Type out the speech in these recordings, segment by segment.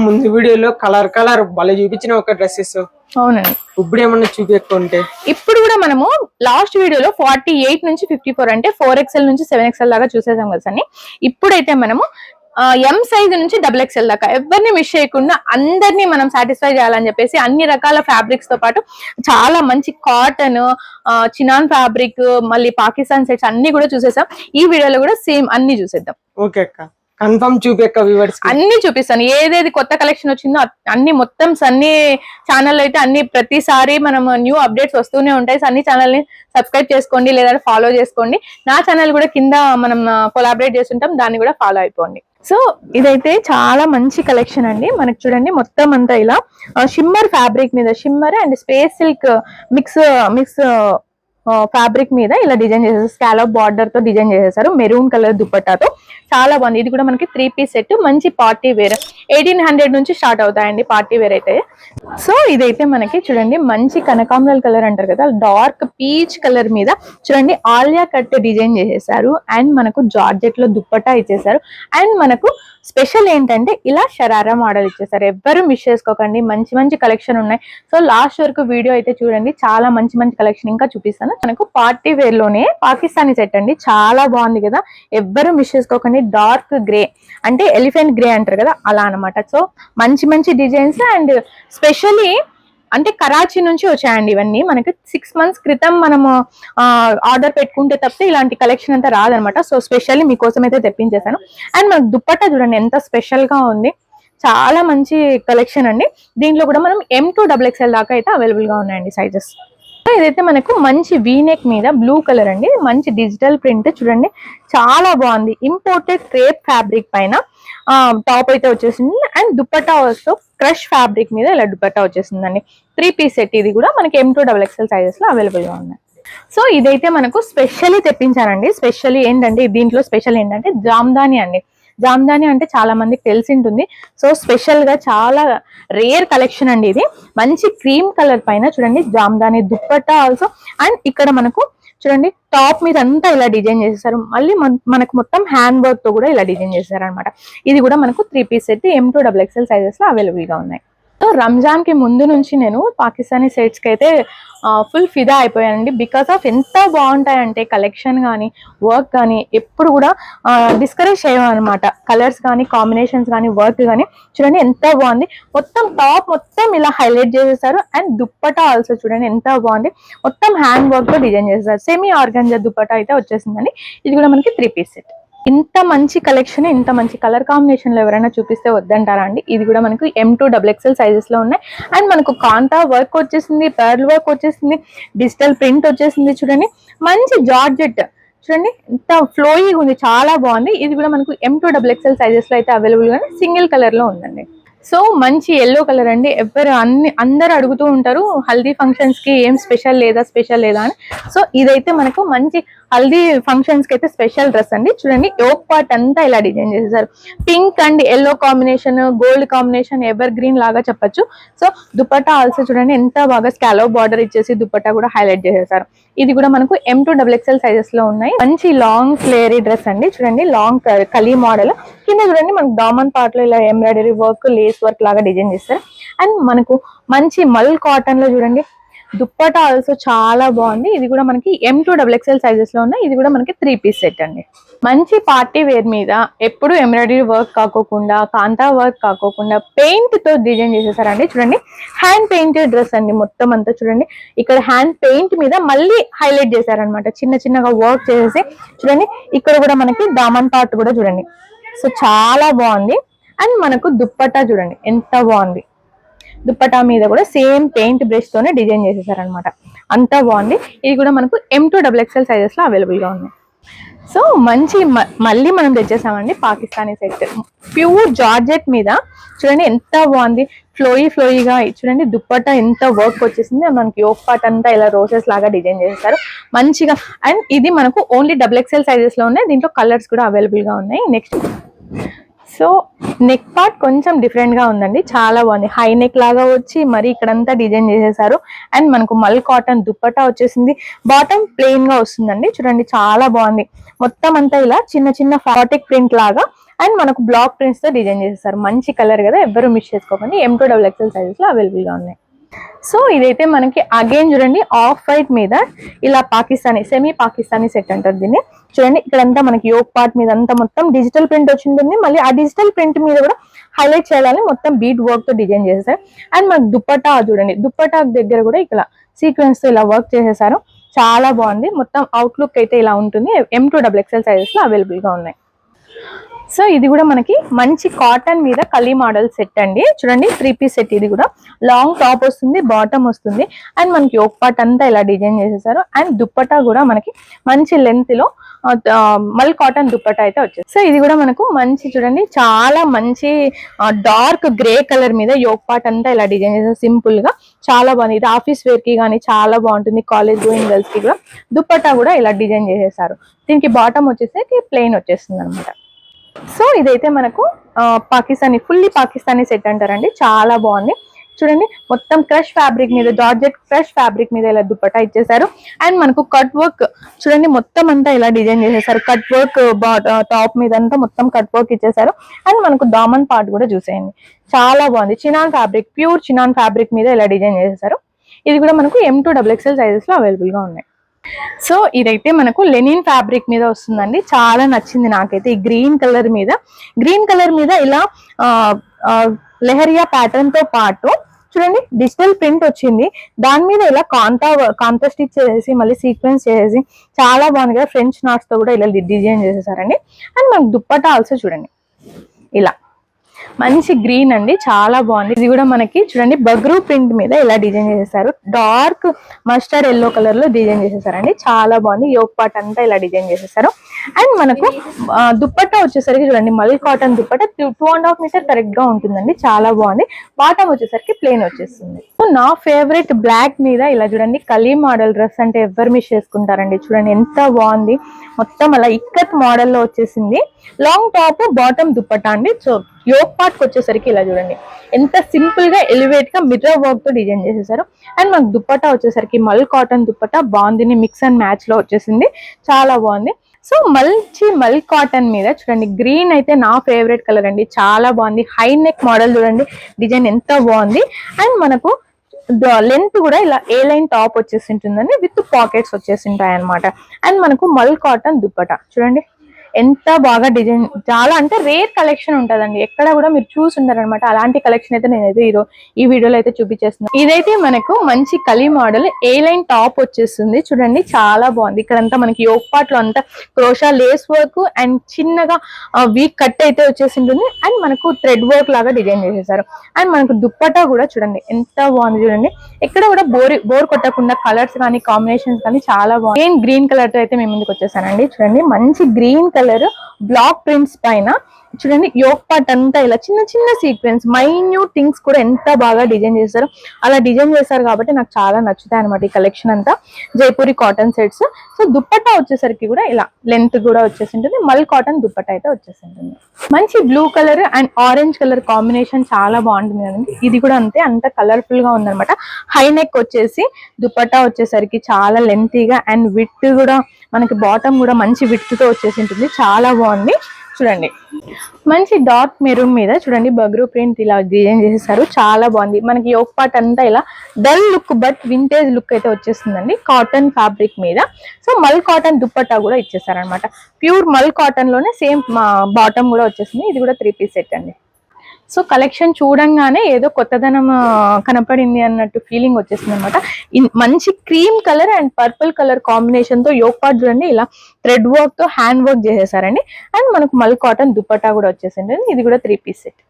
ముందు వీడియోలో కలర్ భలే చూపించిన ఒక డ్రెస్సెస్. అవునండి. ఇప్పుడు ఏమన్నా చూపించకుంటే ఇప్పుడు కూడా మనము లాస్ట్ వీడియోలో 48 నుంచి 54 అంటే 4XL నుంచి 7XL దాకా చూసేసాం కదా సార్. ఇప్పుడైతే మనము M సైజ్ నుంచి XXL దాకా ఎవరిని మిస్ చేయకుండా అందరినీ మనం సాటిస్ఫై చేయాలని చెప్పేసి అన్ని రకాల ఫ్యాబ్రిక్స్ తో పాటు చాలా మంచి కాటన్, చినాన్ ఫ్యాబ్రిక్, మళ్ళీ పాకిస్తాన్ సెట్స్ అన్ని కూడా చూసేసాం. ఈ వీడియోలో కూడా సేమ్ అన్ని చూసేద్దాం. ఓకే అక్క, కన్ఫర్మ్ చూపిక్క వ్యూవర్స్ అన్ని చూపిస్తాను. ఏదేది కొత్త కలెక్షన్ వచ్చిందో అన్ని మొత్తం సన్నీ ఛానల్ అయితే అన్ని ప్రతిసారి మనం న్యూ అప్డేట్స్ వస్తూనే ఉంటాయి. సన్నీ ఛానల్ ని సబ్స్క్రైబ్ చేసుకోండి, లేదా ఫాలో చేసుకోండి. నా ఛానల్ కూడా కింద మనం కొలాబరేట్ చేస్తుంటాం, దాన్ని కూడా ఫాలో అయిపోండి. సో ఇదైతే చాలా మంచి కలెక్షన్ అండి. మనకి చూడండి మొత్తం అంతా ఇలా షిమ్మర్ ఫ్యాబ్రిక్ మీద, shimmer and space silk mix fabric మీద ఇలా డిజైన్ చేసేసారు. స్కాలప్ బార్డర్ తో డిజైన్ చేసేసారు, మెరూన్ కలర్ దుపట్టాతో. చాలా బాగుంది. ఇది కూడా మనకి 3 పీస్ సెట్, మంచి పార్టీ వేర్. 1800 నుంచి స్టార్ట్ అవుతాయండి పార్టీ వేర్ అయితే. సో ఇదైతే మనకి చూడండి మంచి కనకాంబరాల కలర్ అంటారు కదా, డార్క్ పీచ్ కలర్ మీద చూడండి ఆలియా కట్ డిజైన్ చేసేసారు. అండ్ మనకు జార్జెట్ లో దుప్పట్టా ఇచ్చేసారు. అండ్ మనకు స్పెషల్ ఏంటంటే ఇలా షరారా మోడల్ ఇచ్చేసారు. ఎవ్వరు మిస్ చేసుకోకండి, మంచి మంచి కలెక్షన్ ఉన్నాయి. సో లాస్ట్ వరకు వీడియో అయితే చూడండి, చాలా మంచి మంచి కలెక్షన్ ఇంకా చూపిస్తాను. మనకు పార్టీ వేర్ లోనే పాకిస్తానీ సెట్ అండి, చాలా బాగుంది కదా, ఎవ్వరు మిస్ చేసుకోకండి. డార్క్ గ్రే అంటే ఎలిఫెంట్ గ్రే అంటారు కదా, అలా అనమాట. సో మంచి మంచి డిజైన్స్ అండ్ స్పెషల్లీ అంటే కరాచీ నుంచి వచ్చాయండి ఇవన్నీ. మనకి 6 months క్రితం మనము ఆర్డర్ పెట్టుకుంటే తప్పితే ఇలాంటి కలెక్షన్ అంతా రాదనమాట. సో స్పెషల్లీ మీకోసం అయితే తెప్పించేసాను. అండ్ మనకు దుప్పట్టా చూడండి ఎంత స్పెషల్ గా ఉంది, చాలా మంచి కలెక్షన్ అండి. దీంట్లో కూడా మనం M to XXL దాకా అయితే అవైలబుల్ గా ఉన్నాయండి సైజెస్. ఇదైతే మనకు మంచి వీనెక్ మీద బ్లూ కలర్ అండి, మంచి డిజిటల్ ప్రింట్ చూడండి, చాలా బాగుంది. ఇంపోర్టెడ్ క్రేప్ ఫ్యాబ్రిక్ పైన టాప్ అయితే వచ్చేసింది. And dupatta also crush fabric మీద ఇలా దుపట్టా వచ్చేసిందండి. 3 పీస్ సెట్. ఇది కూడా మనకి M to XXL సైజెస్ లో అవైలబుల్ గా ఉన్నాయి. సో ఇదైతే మనకు స్పెషల్లీ తెప్పించానండి. స్పెషల్లీ ఏంటంటే దీంట్లో స్పెషల్ ఏంటంటే జామ్దాని అండి. జామ్దాని అంటే చాలా మందికి తెలిసి ఉంటుంది. సో స్పెషల్ గా చాలా రేర్ కలెక్షన్ అండి ఇది. మంచి క్రీమ్ కలర్ పైన చూడండి జామ్దాని దుప్పట్టా ఆల్సో. అండ్ ఇక్కడ మనకు చూడండి టాప్ మీద అంతా ఇలా డిజైన్ చేసేసారు. మళ్ళీ మనకు మొత్తం హ్యాండ్ వర్క్ తో కూడా ఇలా డిజైన్ చేశారు అనమాట. ఇది కూడా మనకు 3 piece set M to XXL sizes లో అవైలబుల్ గా ఉన్నాయి. సో రంజాన్ కి ముందు నుంచి నేను పాకిస్తానీ సెట్స్ కి అయితే ఫుల్ ఫిదా అయిపోయానండి. బికాస్ ఆఫ్ ఎంత బాగుంటాయంటే కలెక్షన్ కానీ వర్క్ కానీ ఎప్పుడు కూడా డిస్కరేజ్ చేయమన్నమాట. కలర్స్ కానీ కాంబినేషన్స్ కానీ వర్క్ కానీ చూడండి ఎంత బాగుంది. మొత్తం టాప్ మొత్తం ఇలా హైలైట్ చేసేసారు. అండ్ దుప్పటా ఆల్సో చూడండి ఎంత బాగుంది, మొత్తం హ్యాండ్ వర్క్ తో డిజైన్ చేసేసారు. సెమీ ఆర్గంజా దుప్పటా అయితే వచ్చేసిందండి. ఇది కూడా మనకి 3 పీస్ సెట్. ఇంత మంచి కలెక్షన్, ఇంత మంచి కలర్ కాంబినేషన్ లో ఎవరైనా చూపిస్తే వద్దంటారా అండి. ఇది కూడా మనకు M to XXL సైజెస్ లో ఉన్నాయి. అండ్ మనకు కాంతా వర్క్ వచ్చేసింది, పర్ల్ వర్క్ వచ్చేసింది, డిజిటల్ ప్రింట్ వచ్చేసింది. చూడండి మంచి జార్జెట్ చూడండి ఎంత ఫ్లోయింగ్ ఉంది, చాలా బాగుంది. ఇది కూడా మనకు M to XXL సైజెస్ లో అయితే అవైలబుల్ గా సింగిల్ కలర్ లో ఉందండి. సో మంచి ఎల్లో కలర్ అండి. అందరు అడుగుతూ ఉంటారు హల్దీ ఫంక్షన్స్ కి ఏం స్పెషల్ లేదా అని. సో ఇదైతే మనకు మంచి హల్దీ ఫంక్షన్స్ కి అయితే స్పెషల్ డ్రెస్ అండి. చూడండి యోక్ పార్ట్ అంతా ఇలా డిజైన్ చేసేసారు. Pink and yellow combination, gold combination, ever green లాగా చెప్పొచ్చు. సో దుపట్టా ఆల్సో చూడండి ఎంత బాగా స్కాలప్ బార్డర్ ఇచ్చేసి దుపట్టా కూడా హైలైట్ చేసేసారు. ఇది కూడా మనకు M to XXL సైజెస్ లో ఉన్నాయి. మంచి లాంగ్ ఫ్లేరీ డ్రెస్ అండి. చూడండి లాంగ్ కలీ మోడల్. కింద చూడండి మనకు డామన్ పార్ట్ లో ఇలా ఎంబ్రాయిడరీ వర్క్, లేస్ వర్క్ లాగా డిజైన్ చేస్తారు. అండ్ మనకు మంచి మల్ కాటన్ లో చూడండి దుప్పటా ఆల్సో చాలా బాగుంది. ఇది కూడా మనకి M to XXL సైజెస్ లో ఉన్నాయి. ఇది కూడా మనకి 3 పీస్ సెట్ అండి. మంచి పార్టీ వేర్ మీద ఎప్పుడు ఎంబ్రాయిడరీ వర్క్ కాకోకుండా, కాంతా వర్క్ కాకోకుండా పెయింట్ తో డిజైన్ చేసేసారండి. చూడండి హ్యాండ్ పెయింటెడ్ డ్రెస్ అండి. మొత్తం అంతా చూడండి ఇక్కడ హ్యాండ్ పెయింట్ మీద మళ్ళీ హైలైట్ చేశారనమాట. చిన్నగా వర్క్ చేసేసి చూడండి ఇక్కడ కూడా మనకి దామన్ పార్ట్ కూడా చూడండి. సో చాలా బాగుంది. అండ్ మనకు దుప్పట్టా చూడండి ఎంత బాగుంది. దుప్పటా మీద కూడా సేమ్ పెయింట్ బ్రష్ తోనే డిజైన్ చేసేసారనమాట. అంతా బాగుంది. ఇది కూడా మనకు M to XXL సైజెస్ లో అవైలబుల్ గా ఉంది. సో మంచి మళ్ళీ మనం తెచ్చేసామండి పాకిస్తానీ సెట్. ప్యూర్ జార్జెట్ మీద చూడండి ఎంత బాగుంది, ఫ్లోయిగా చూడండి దుప్పట్టా ఎంత వర్క్ వచ్చేసింది. మనకి యోక్ పార్ట్ అంతా ఇలా రోసెస్ లాగా డిజైన్ చేసేసారు మంచిగా. అండ్ ఇది మనకు ఓన్లీ XXL సైజెస్ లో ఉన్నాయి. దీంట్లో కలర్స్ కూడా అవైలబుల్ గా ఉన్నాయి. నెక్స్ట్ సో నెక్ పార్ట్ కొంచెం డిఫరెంట్ గా ఉందండి, చాలా బాగుంది. హై నెక్ లాగా వచ్చి మరి ఇక్కడంతా డిజైన్ చేసేసారు. అండ్ మనకు మల్ కాటన్ దుప్పట్టా వచ్చేసింది. బాటమ్ ప్లెయిన్ గా వస్తుందండి. చూడండి చాలా బాగుంది. మొత్తం అంతా ఇలా చిన్న ఫాటిక్ ప్రింట్ లాగా అండ్ మనకు బ్లాక్ ప్రింట్స్ తో డిజైన్ చేసేసారు. మంచి కలర్ కదా, ఎవరు మిస్ చేసుకోకండి. M2XXL సైజెస్ లో అవైలబుల్ గా ఉన్నాయి. సో ఇదైతే మనకి అగైన్ చూడండి ఆఫ్ వైట్ మీద ఇలా పాకిస్తానీ సెమీ పాకిస్తానీ సెట్ అంటారు దీన్ని. చూడండి ఇక్కడంతా మనకి యోక్ పార్ట్ మీద అంతా మొత్తం డిజిటల్ ప్రింట్ వచ్చింటుంది. మళ్ళీ ఆ డిజిటల్ ప్రింట్ మీద కూడా హైలైట్ చేయాలని మొత్తం బీట్ వర్క్ తో డిజైన్ చేసేసారు. అండ్ మనకి దుప్పటా చూడండి, దుప్పటా దగ్గర కూడా ఇక్కడ సీక్వెన్స్ తో ఇలా వర్క్ చేసేసారు. చాలా బాగుంది. మొత్తం అవుట్లుక్ అయితే ఇలా ఉంటుంది. M2XXL సైజెస్ లో అవైలబుల్ గా ఉన్నాయి. సో ఇది కూడా మనకి మంచి కాటన్ మీద కలీ మోడల్ సెట్ అండి. చూడండి 3 పీస్ సెట్. ఇది కూడా లాంగ్ టాప్ వస్తుంది, బాటమ్ వస్తుంది. అండ్ మనకి యోక్ పార్ట్ అంతా ఇలా డిజైన్ చేసేసారు. అండ్ దుప్పటా కూడా మనకి మంచి లెంత్ లో మల్ కాటన్ దుప్పటా అయితే వచ్చేది. సో ఇది కూడా మనకు మంచి చూడండి చాలా మంచి డార్క్ గ్రే కలర్ మీద యోక్ పార్ట్ అంతా ఇలా డిజైన్ చేసేసారు. సింపుల్ గా చాలా బాగుంది. ఇది ఆఫీస్ వేర్ కి కానీ చాలా బాగుంటుంది. కాలేజ్ గోయింగ్ గర్ల్స్ కి కూడా దుప్పటా కూడా ఇలా డిజైన్ చేసేసారు. దీనికి బాటమ్ వచ్చేసరికి ప్లెయిన్ వచ్చేస్తుంది అనమాట. సో ఇదైతే మనకు పాకిస్తానీ ఫుల్లీ పాకిస్తానీ సెట్ అంటారండి. చాలా బాగుంది. చూడండి మొత్తం క్రష్ ఫ్యాబ్రిక్ మీద, జార్జెట్ క్రష్ ఫ్యాబ్రిక్ మీద ఇలా దుప్పటా ఇచ్చేసారు. అండ్ మనకు కట్ వర్క్ చూడండి మొత్తం అంతా ఇలా డిజైన్ చేసేసారు. కట్ వర్క్ టాప్ మీద అంతా మొత్తం కట్ వర్క్ ఇచ్చేసారు. అండ్ మనకు దామన్ పార్ట్ కూడా చూసేయండి, చాలా బాగుంది. Chinon fabric, pure chinon fabric మీద ఇలా డిజైన్ చేసేసారు. ఇది కూడా మనకు M2XXL సైజెస్ లో అవైలబుల్ గా ఉన్నాయి. సో ఇదైతే మనకు లెనిన్ ఫ్యాబ్రిక్ మీద వస్తుందండి. చాలా నచ్చింది నాకైతే. ఈ గ్రీన్ కలర్ మీద ఇలా లెహరియా ప్యాటర్న్ తో పాటు చూడండి డిజిటల్ ప్రింట్ వచ్చింది. దాని మీద ఇలా కాంతా స్టిచ్ చేసేసి మళ్ళీ సీక్వెన్స్ చేసేసి చాలా బాగుంది కదా. ఫ్రెంచ్ నాట్స్ తో కూడా ఇలా డిజైన్ చేసేసారండి. అండ్ మనకు దుప్పటా ఆల్సో చూడండి ఇలా మంచి గ్రీన్ అండి, చాలా బాగుంది. ఇది కూడా మనకి చూడండి బగ్రూ ప్రింట్ మీద ఇలా డిజైన్ చేసేసారు. డార్క్ మస్టర్డ్ ఎల్లో కలర్ లో డిజైన్ చేసేసారండి. చాలా బాగుంది. యోక్ పార్ట్ అంతా ఇలా డిజైన్ చేసేసారు. అండ్ మనకు దుప్పట్టా వచ్చేసరికి చూడండి మల్ కాటన్ దుప్పట్టా 2.5 మీటర్ కరెక్ట్ గా ఉంటుందండి. చాలా బాగుంది. బాటమ్ వచ్చేసరికి ప్లెయిన్ వచ్చేస్తుంది. నా ఫేవరెట్ బ్లాక్ మీద ఇలా చూడండి కలీ మోడల్ డ్రెస్ అంటే ఎవరు మిస్ చేసుకుంటారండి. చూడండి ఎంత బాగుంది. మొత్తం అలా ఇక్కత్ మోడల్ లో వచ్చేసింది. లాంగ్ టాప్, బాటమ్ దుప్పట్టా అండి. సో యోక్ పార్ట్ కి వచ్చేసరికి ఇలా చూడండి ఎంత సింపుల్ గా ఎలివేట్ గా మిర్రర్ వర్క్ తో డిజైన్ చేసేసారు. అండ్ మనకు దుప్పట్టా వచ్చేసరికి మల్ కాటన్ దుప్పట్టా బాగుంది. మిక్స్ అండ్ మ్యాచ్ లో వచ్చేసింది, చాలా బాగుంది. సో మల్ కాటన్ మీద చూడండి గ్రీన్ అయితే నా ఫేవరెట్ కలర్ అండి. చాలా బాగుంది. హై నెక్ మోడల్ చూడండి, డిజైన్ ఎంత బాగుంది. అండ్ మనకు లెంత్ కూడా ఇలా ఏ లైన్ టాప్ వచ్చేసి ఉంటుందండి, విత్ పాకెట్స్ వచ్చేసి ఉంటాయి అనమాట. అండ్ మనకు మల్ కాటన్ దుప్పట్టా చూడండి ఎంత బాగా డిజైన్, చాలా అంటే రేర్ కలెక్షన్ ఉంటదండి. ఎక్కడ కూడా మీరు చూసి ఉంటారనమాట. అలాంటి కలెక్షన్ అయితే నేనైతే ఈ వీడియోలో అయితే చూపించేస్తున్నాను. ఇదైతే మనకు మంచి కలీ మోడల్ ఏ లైన్ టాప్ వచ్చేస్తుంది చూడండి, చాలా బాగుంది. ఇక్కడంతా మనకి యోక్ పార్ట్ లో అంతా క్రోషా లేస్ వర్క్ అండ్ చిన్నగా వీక్ కట్ అయితే వచ్చేసి ఉంటుంది. అండ్ మనకు థ్రెడ్ వర్క్ లాగా డిజైన్ చేసేసారు. అండ్ మనకు దుప్పట్టా కూడా చూడండి ఎంత బాగుంది. చూడండి ఎక్కడ కూడా బోర్ కొట్టకుండా కలర్స్ కానీ కాంబినేషన్స్ కానీ చాలా బాగుంది. గ్రీన్ కలర్ తో అయితే మేము ముందుకు వచ్చేసానండి. చూడండి మంచి గ్రీన్ కలర్ బ్లాక్ ప్రింట్స్ పైన చూడండి యోక్ పార్ట్ అంతా ఇలా చిన్న చిన్న సీక్వెన్స్ మైన్యూట్ థింగ్స్ కూడా ఎంత బాగా డిజైన్ చేశారు. అలా డిజైన్ చేశారు కాబట్టి నాకు చాలా నచ్చుతాయి అనమాట ఈ కలెక్షన్ అంతా. Jaipuri cotton sets. So dupatta వచ్చేసరికి కూడా ఇలా లెంత్ కూడా వచ్చేసి ఉంటుంది. మల్ కాటన్ దుప్పట్టా అయితే వచ్చేసి ఉంటుంది. మంచి blue colour and orange colour combination చాలా బాగుంటుంది కదండి. ఇది కూడా అంతే, అంత కలర్ఫుల్ గా ఉందన్నమాట. హై నెక్ వచ్చేసి దుప్పట్టా వచ్చేసరికి చాలా లెంతీగా అండ్ విత్ కూడా మనకి బాటమ్ కూడా మంచి విత్ తో వచ్చేసి ఉంటుంది. చాలా బాగుంది. చూడండి మంచి డార్క్ మెరూన్ మీద చూడండి బగ్రూ ప్రింట్ ఇలా డిజైన్ చేసేసారు. చాలా బాగుంది. మనకి యోక్ పార్ట్ అంతా ఇలా dull look but vintage look అయితే వచ్చేస్తుందండి కాటన్ ఫ్యాబ్రిక్ మీద. సో మల్ కాటన్ దుప్పట్టా కూడా ఇచ్చేసారనమాట. ప్యూర్ మల్ కాటన్ లోనే సేమ్ బాటమ్ కూడా వచ్చేసింది. ఇది కూడా 3 పీస్ సెట్ అండి. సో కలెక్షన్ చూడంగానే ఏదో కొత్తదనం కనపడింది అన్నట్టు ఫీలింగ్ వచ్చేసింది అనమాట. మంచి cream colour and purple colour combination తో యోక్ పార్ట్ చూడండి ఇలా థ్రెడ్ వర్క్ తో హ్యాండ్ వర్క్ చేసేసారండి. అండ్ మనకు మల్ కాటన్ దుప్పట్టా కూడా వచ్చేసింది. ఇది కూడా 3 పీస్ సెట్.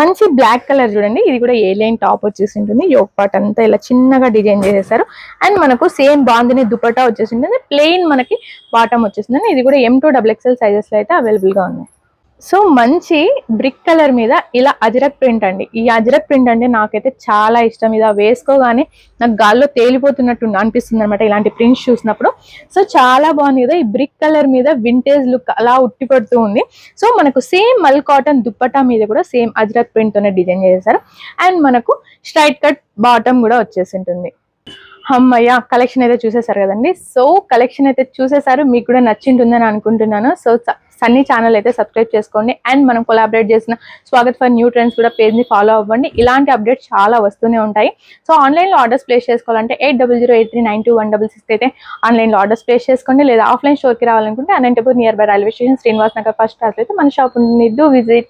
మంచి బ్లాక్ కలర్ చూడండి, ఇది కూడా ఏ లైన్ టాప్ వచ్చేసి ఉంటుంది. యోక్ పార్ట్ అంతా ఇలా చిన్నగా డిజైన్ చేసేసారు. అండ్ మనకు సేమ్ బాందిని దుప్పట్టా వచ్చేసి ఉంటుంది. ప్లెయిన్ మనకి బాటమ్ వచ్చేసింది. ఇది కూడా M2XXL సైజెస్ లో అయితే అవైలబుల్ గా ఉన్నాయి. సో మంచి బ్రిక్ కలర్ మీద ఇలా అజరక్ ప్రింట్ అండి. ఈ అజరక్ ప్రింట్ అంటే నాకైతే చాలా ఇష్టం. ఇది వేసుకోగానే నాకు గాల్లో తేలిపోతున్నట్టు అనిపిస్తుంది అనమాట ఇలాంటి ప్రింట్స్ చూసినప్పుడు. సో చాలా బాగుంది కదా. ఈ బ్రిక్ కలర్ మీద వింటేజ్ లుక్ అలా ఉట్టిపడుతూ ఉంది. సో మనకు సేమ్ మల్ కాటన్ దుప్పట్టా మీద కూడా సేమ్ అజరక్ ప్రింట్ తోనే డిజైన్ చేశారు. అండ్ మనకు స్ట్రైట్ కట్ బాటమ్ కూడా వచ్చేసి ఉంటుంది. అమ్మయ్య కలెక్షన్ అయితే చూసేసారు కదండి. సో కలెక్షన్ అయితే చూసేసారు, మీకు కూడా నచ్చింటుందని అనుకుంటున్నాను. సో సన్నీ ఛానల్ అయితే సబ్స్క్రైబ్ చేసుకోండి. అండ్ మనం కొలాబరేట్ చేసిన స్వాగత్ ఫర్ న్యూ ట్రెండ్స్ కూడా పేజ్ని ఫాలో అవ్వండి. ఇలాంటి అప్డేట్స్ చాలా వస్తూనే ఉంటాయి. సో ఆన్లైన్లో ఆర్డర్స్ ప్లేస్ చేసుకోవాలంటే 8008392166 అయితే ఆన్లైన్లో ఆర్డర్స్ ప్లేస్ చేసుకోండి. లేదా ఆఫ్లైన్ స్టోర్కి రావాలనుకుంటే Anantapur near by railway station Srinivas Nagar first class అయితే మన షాప్ ఉంది. Do visit.